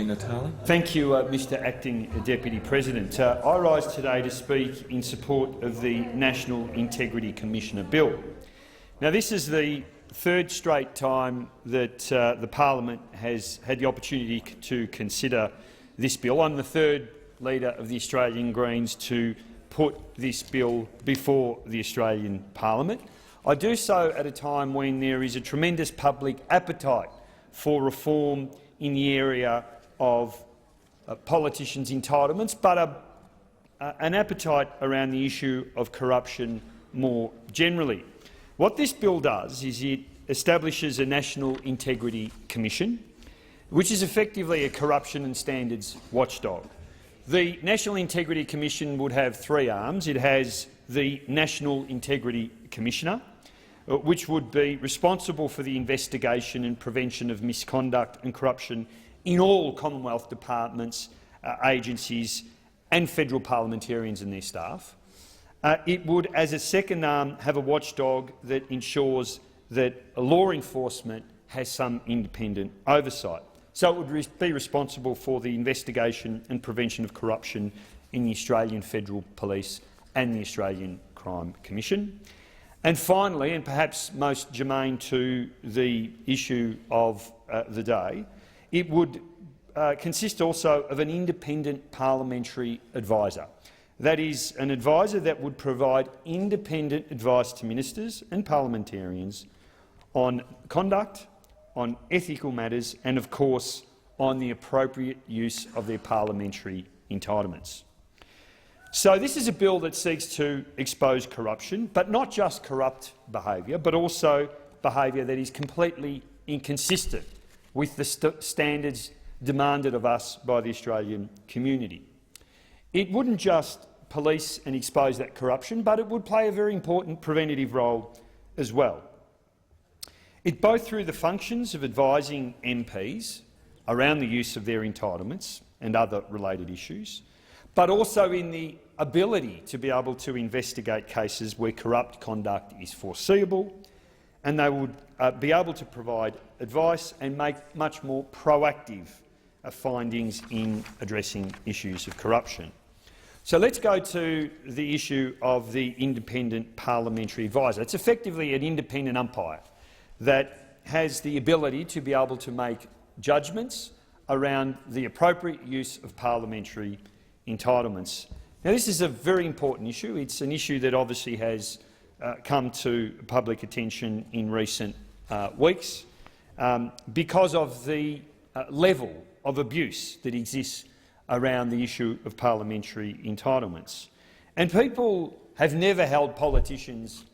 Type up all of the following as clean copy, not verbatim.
Natale. Thank you, Mr Acting Deputy President. I rise today to speak in support of the National Integrity Commissioner Bill. Now, this is the third straight time that the Parliament has had the opportunity to consider this bill. I'm the third leader of the Australian Greens to put this bill before the Australian Parliament. I do so at a time when there is a tremendous public appetite for reform in the area of politicians' entitlements, but an appetite around the issue of corruption more generally. What this bill does is it establishes a National Integrity Commission, which is effectively a corruption and standards watchdog. The National Integrity Commission would have three arms. It has the National Integrity Commissioner, which would be responsible for the investigation and prevention of misconduct and corruption in all Commonwealth departments, agencies and federal parliamentarians and their staff. It would, as a second arm, have a watchdog that ensures that law enforcement has some independent oversight. So it would be responsible for the investigation and prevention of corruption in the Australian Federal Police and the Australian Crime Commission. And finally, and perhaps most germane to the issue of the day, it would consist also of an independent parliamentary advisor. That is, an advisor that would provide independent advice to ministers and parliamentarians on conduct, on ethical matters and, of course, on the appropriate use of their parliamentary entitlements. So this is a bill that seeks to expose corruption, but not just corrupt behaviour, but also behaviour that is completely inconsistent with the standards demanded of us by the Australian community. It wouldn't just police and expose that corruption, but it would play a very important preventative role as well. It both through the functions of advising MPs around the use of their entitlements and other related issues, but also in the ability to be able to investigate cases where corrupt conduct is foreseeable, and they would be able to provide advice and make much more proactive findings in addressing issues of corruption. So let's go to the issue of the independent parliamentary advisor. It's effectively an independent umpire that has the ability to be able to make judgments around the appropriate use of parliamentary entitlements. Now, this is a very important issue. It's an issue that obviously has come to public attention in recent weeks because of the level of abuse that exists around the issue of parliamentary entitlements. And people have never held politicians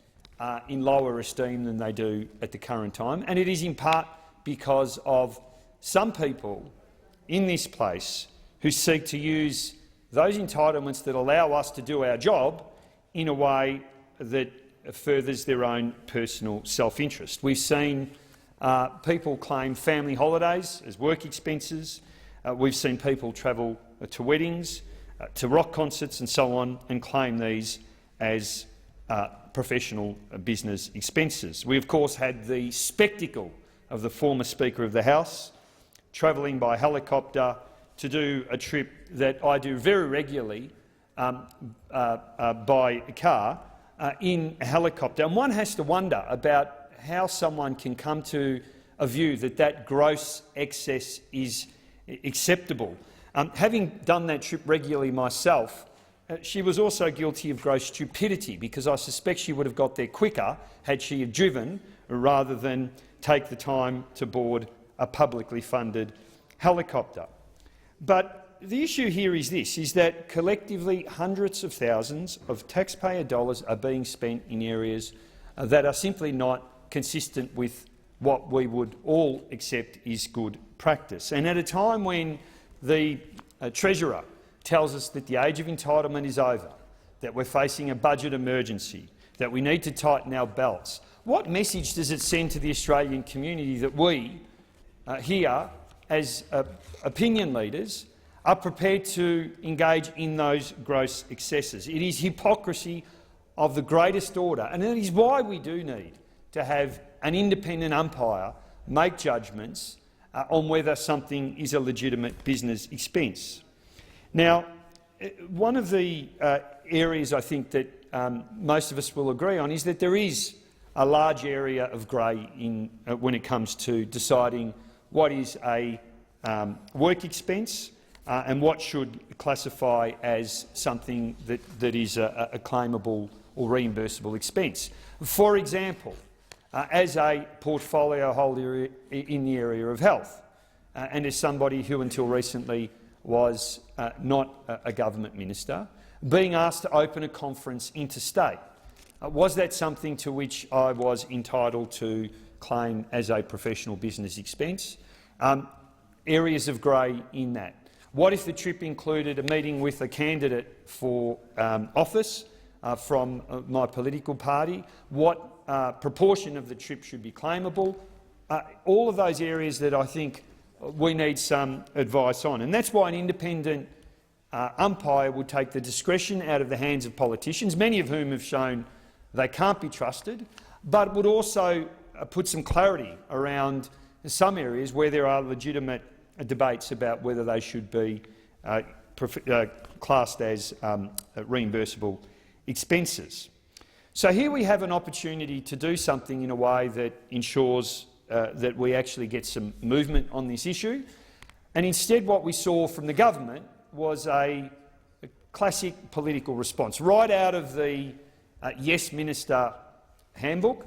in lower esteem than they do at the current time, and it is in part because of some people in this place who seek to use those entitlements that allow us to do our job in a way that furthers their own personal self-interest. We've seen people claim family holidays as work expenses. We've seen people travel to weddings, to rock concerts and so on, and claim these as professional business expenses. We, of course, had the spectacle of the former Speaker of the House travelling by helicopter to do a trip that I do very regularly by car in a helicopter. And one has to wonder about how someone can come to a view that that gross excess is acceptable. Having done that trip regularly myself, she was also guilty of gross stupidity, because I suspect she would have got there quicker had she have driven rather than take the time to board a publicly funded helicopter. But the issue here is this, is that collectively hundreds of thousands of taxpayer dollars are being spent in areas that are simply not consistent with what we would all accept is good practice. And at a time when the Treasurer tells us that the age of entitlement is over, that we're facing a budget emergency, that we need to tighten our belts, what message does it send to the Australian community that we here, as opinion leaders, are prepared to engage in those gross excesses? It is hypocrisy of the greatest order, and it is why we do need to have an independent umpire make judgments on whether something is a legitimate business expense. Now, one of the areas I think that most of us will agree on is that there is a large area of grey when it comes to deciding what is a work expense and what should classify as something that is a claimable or reimbursable expense. For example, as a portfolio holder in the area of health, and as somebody who until recently was not a government minister, being asked to open a conference interstate, was that something to which I was entitled to claim as a professional business expense? Areas of grey in that. What if the trip included a meeting with a candidate for office from my political party? What proportion of the trip should be claimable? All of those areas that I think we need some advice on. And that's why an independent umpire would take the discretion out of the hands of politicians, many of whom have shown they can't be trusted, but would also put some clarity around some areas where there are legitimate debates about whether they should be classed as reimbursable expenses. So here we have an opportunity to do something in a way that ensures that we actually get some movement on this issue. And instead what we saw from the government was a classic political response. Right out of the Yes Minister handbook,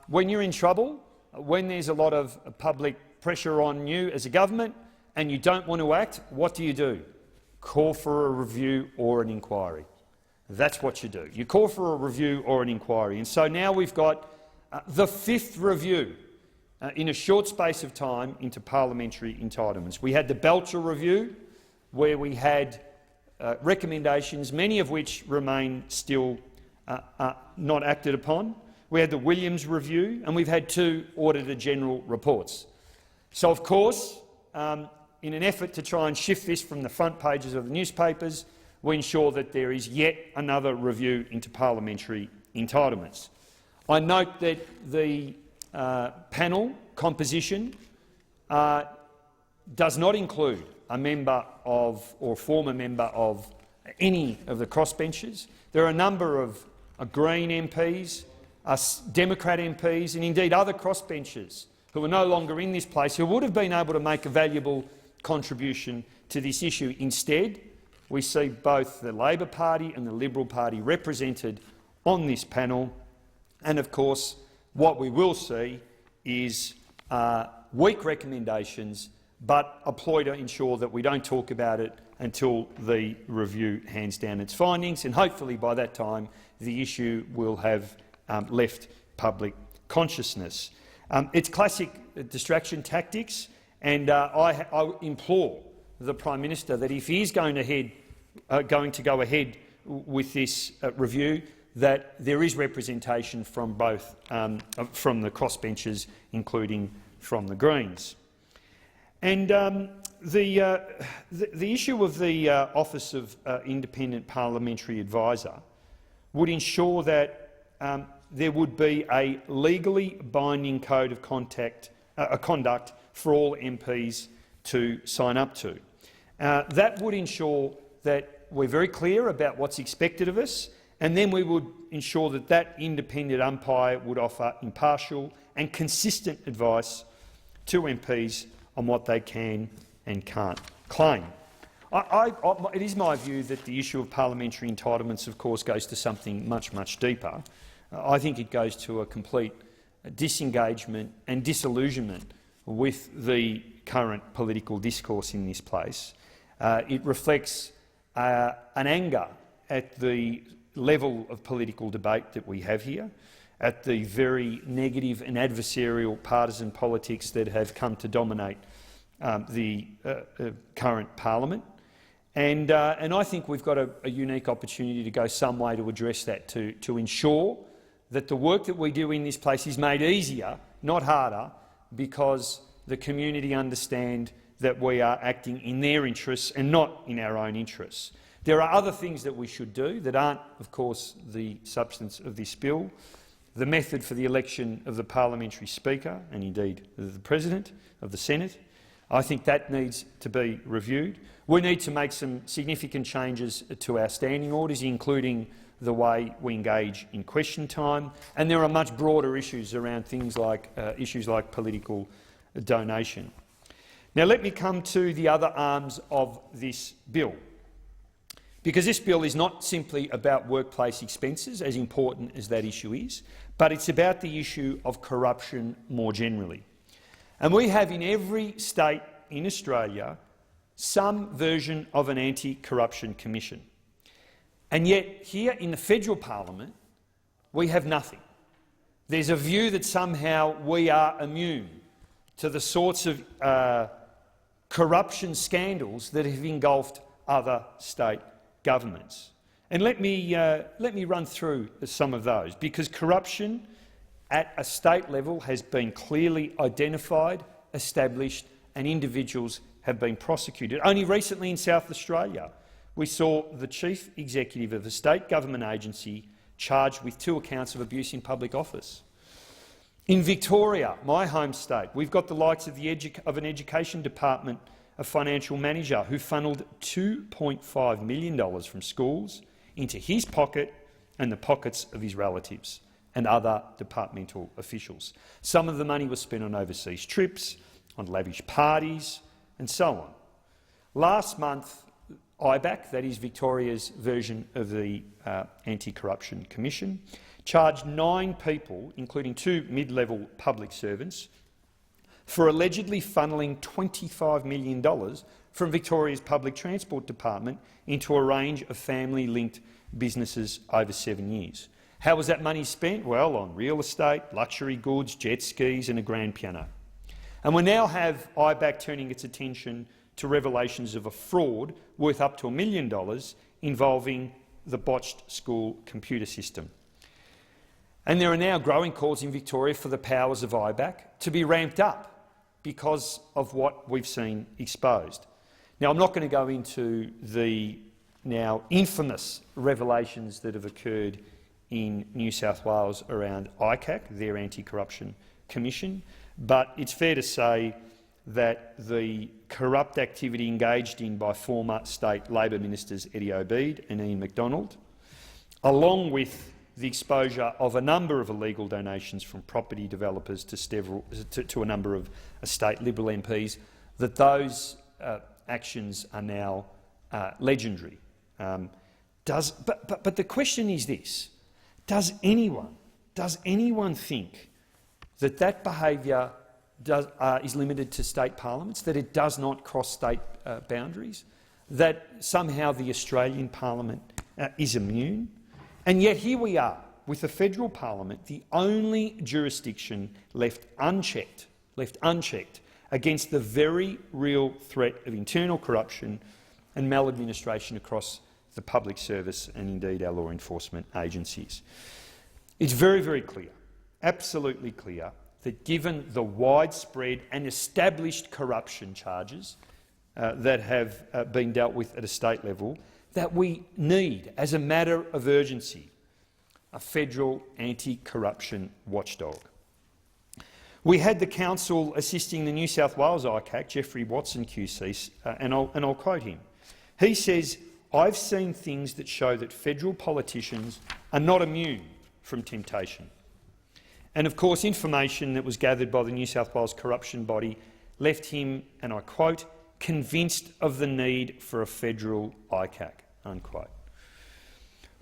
when you're in trouble, when there's a lot of public pressure on you as a government and you don't want to act, what do? Call for a review or an inquiry. That's what you do. You call for a review or an inquiry. And so now we've got the fifth review in a short space of time into parliamentary entitlements. We had the Belcher review, where we had recommendations, many of which remain still not acted upon. We had the Williams review, and we've had 2 Auditor-General reports. So, of course, in an effort to try and shift this from the front pages of the newspapers, we ensure that there is yet another review into parliamentary entitlements. I note that the panel composition does not include a member of or former member of any of the crossbenchers. There are a number of Green MPs, Democrat MPs and indeed other crossbenchers who are no longer in this place who would have been able to make a valuable contribution to this issue. Instead, we see both the Labor Party and the Liberal Party represented on this panel, and of course what we will see is weak recommendations, but a ploy to ensure that we don't talk about it until the review hands down its findings, and hopefully by that time the issue will have left public consciousness. It's classic distraction tactics, and I implore the Prime Minister that if he is going to go ahead with this review, that there is representation from both from the crossbenchers, including from the Greens. And the issue of the Office of Independent Parliamentary Advisor would ensure that there would be a legally binding code of conduct for all MPs to sign up to. That would ensure that we're very clear about what's expected of us, and then we would ensure that that independent umpire would offer impartial and consistent advice to MPs on what they can and can't claim. It is my view that the issue of parliamentary entitlements, of course, goes to something much, much deeper. I think it goes to a complete disengagement and disillusionment with the current political discourse in this place. It reflects an anger at the level of political debate that we have here, at the very negative and adversarial partisan politics that have come to dominate the current parliament. And I think we've got a unique opportunity to go some way to address that, to ensure that the work that we do in this place is made easier, not harder, because the community understand that we are acting in their interests and not in our own interests. There are other things that we should do that aren't, of course, the substance of this bill. the method for the election of the Parliamentary Speaker and indeed the President of the Senate. I think that needs to be reviewed. We need to make some significant changes to our standing orders, including the way we engage in question time, and there are much broader issues around things like political donation. Now let me come to the other arms of this bill, because this bill is not simply about workplace expenses, as important as that issue is, but it's about the issue of corruption more generally. And we have in every state in Australia some version of an anti-corruption commission. And yet here in the federal parliament we have nothing. There's a view that somehow we are immune to the sorts of corruption scandals that have engulfed other state governments. And let me run through some of those, because corruption at a state level has been clearly identified, established, and individuals have been prosecuted. Only recently in South Australia we saw the chief executive of a state government agency charged with 2 accounts of abuse in public office. In Victoria, my home state, we've got the likes of an education department, a financial manager who funnelled $2.5 million from schools into his pocket and the pockets of his relatives and other departmental officials. Some of the money was spent on overseas trips, on lavish parties and so on. Last month, IBAC, that is Victoria's version of the Anti-Corruption Commission, charged 9 people, including 2 mid-level public servants, for allegedly funnelling $25 million from Victoria's Public Transport Department into a range of family-linked businesses over 7 years. How was that money spent? Well, on real estate, luxury goods, jet skis and a grand piano. And we now have IBAC turning its attention to revelations of a fraud worth up to $1 million involving the botched school computer system. And there are now growing calls in Victoria for the powers of IBAC to be ramped up because of what we've seen exposed. Now, I'm not going to go into the now infamous revelations that have occurred in New South Wales around ICAC, their Anti-Corruption Commission, but it's fair to say that the corrupt activity engaged in by former state Labor ministers Eddie Obeid and Ian McDonald, along with the exposure of a number of illegal donations from property developers to a number of state Liberal MPs, that those actions are now legendary. But the question is this: does anyone think that that behaviour is limited to state parliaments, that it does not cross state boundaries, that somehow the Australian Parliament is immune? And yet here we are, with the federal parliament, the only jurisdiction left unchecked against the very real threat of internal corruption and maladministration across the public service and indeed our law enforcement agencies. It's very, very clear, absolutely clear, that given the widespread and established corruption charges that have been dealt with at a state level, that we need, as a matter of urgency, a federal anti-corruption watchdog. We had the counsel assisting the New South Wales ICAC, Geoffrey Watson QC, and I'll quote him. He says, "I've seen things that show that federal politicians are not immune from temptation." And of course, information that was gathered by the New South Wales corruption body left him, and I quote, "convinced of the need for a federal ICAC." Unquote.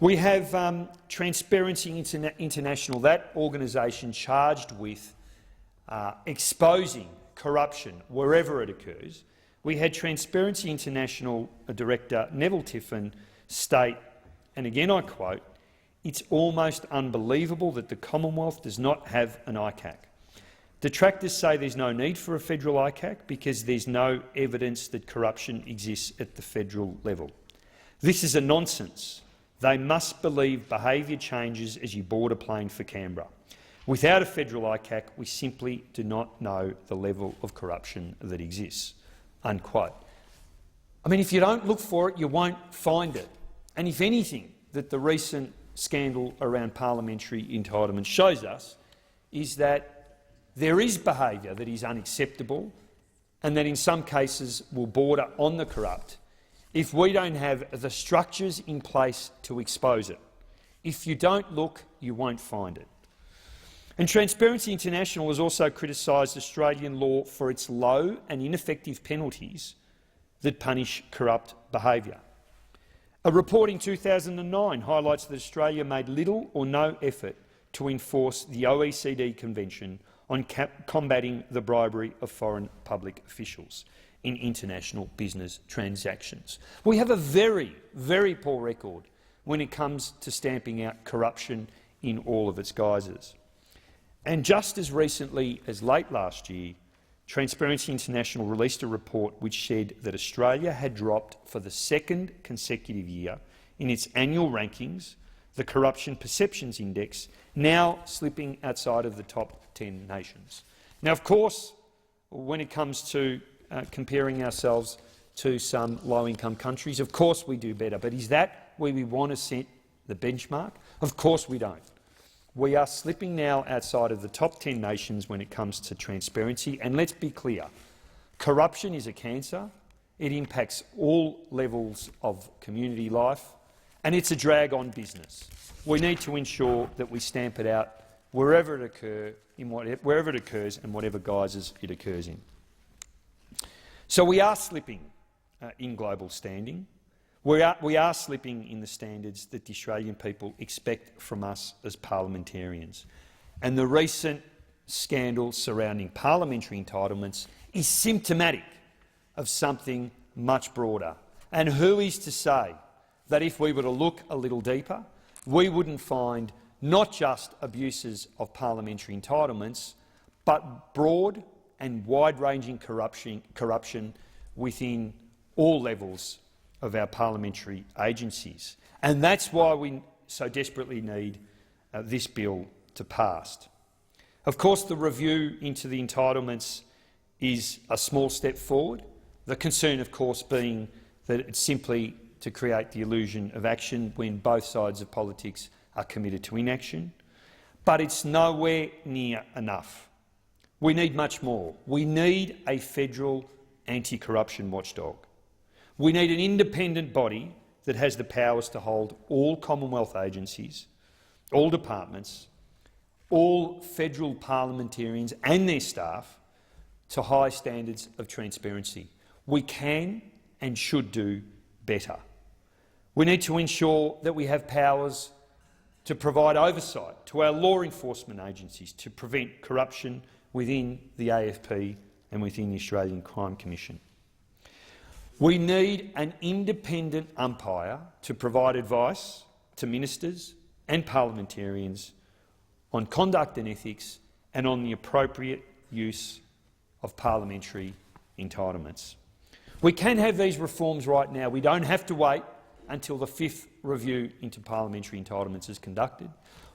We have Transparency International, that organisation charged with exposing corruption wherever it occurs. We had Transparency International Director Neville Tiffin state, and again I quote, "It's almost unbelievable that the Commonwealth does not have an ICAC. Detractors say there's no need for a federal ICAC because there's no evidence that corruption exists at the federal level. This is a nonsense. They must believe behaviour changes as you board a plane for Canberra. Without a federal ICAC, we simply do not know the level of corruption that exists." Unquote. I mean, if you don't look for it, you won't find it. And if anything that the recent scandal around parliamentary entitlements shows us is that there is behaviour that is unacceptable and that in some cases will border on the corrupt if we don't have the structures in place to expose it. If you don't look, you won't find it. And Transparency International has also criticised Australian law for its low and ineffective penalties that punish corrupt behaviour. A report in 2009 highlights that Australia made little or no effort to enforce the OECD Convention on combating the bribery of foreign public officials in international business transactions. We have a very, very poor record when it comes to stamping out corruption in all of its guises. And just as recently as late last year, Transparency International released a report which said that Australia had dropped for the second consecutive year in its annual rankings, the Corruption Perceptions Index, now slipping outside of the top 10 nations. Now, of course, when it comes to comparing ourselves to some low-income countries, of course we do better. But is that where we want to set the benchmark? Of course we don't. We are slipping now outside of the top 10 nations when it comes to transparency. And let's be clear, corruption is a cancer. It impacts all levels of community life, and it's a drag on business. We need to ensure that we stamp it out wherever it occurs and whatever guises it occurs in. So we are slipping in global standing. We are slipping in the standards that the Australian people expect from us as parliamentarians. And the recent scandal surrounding parliamentary entitlements is symptomatic of something much broader. And who is to say that if we were to look a little deeper, we wouldn't find not just abuses of parliamentary entitlements, but broad and wide-ranging corruption within all levels of our parliamentary agencies. And that's why we so desperately need this bill to pass. Of course, the review into the entitlements is a small step forward, the concern, of course, being that it's simply to create the illusion of action when both sides of politics are committed to inaction. But it's nowhere near enough. We need much more. We need a federal anti-corruption watchdog. We need an independent body that has the powers to hold all Commonwealth agencies, all departments, all federal parliamentarians and their staff to high standards of transparency. We can and should do better. We need to ensure that we have powers to provide oversight to our law enforcement agencies to prevent corruption within the AFP and within the Australian Crime Commission. We need an independent umpire to provide advice to ministers and parliamentarians on conduct and ethics and on the appropriate use of parliamentary entitlements. We can have these reforms right now. We don't have to wait until the 5th review into parliamentary entitlements is conducted.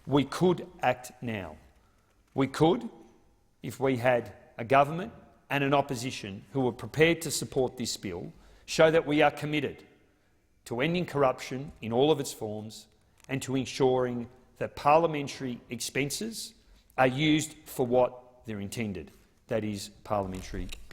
We could act now. We could, if we had a government and an opposition who were prepared to support this bill, show that we are committed to ending corruption in all of its forms and to ensuring that parliamentary expenses are used for what they're intended, that is, parliamentary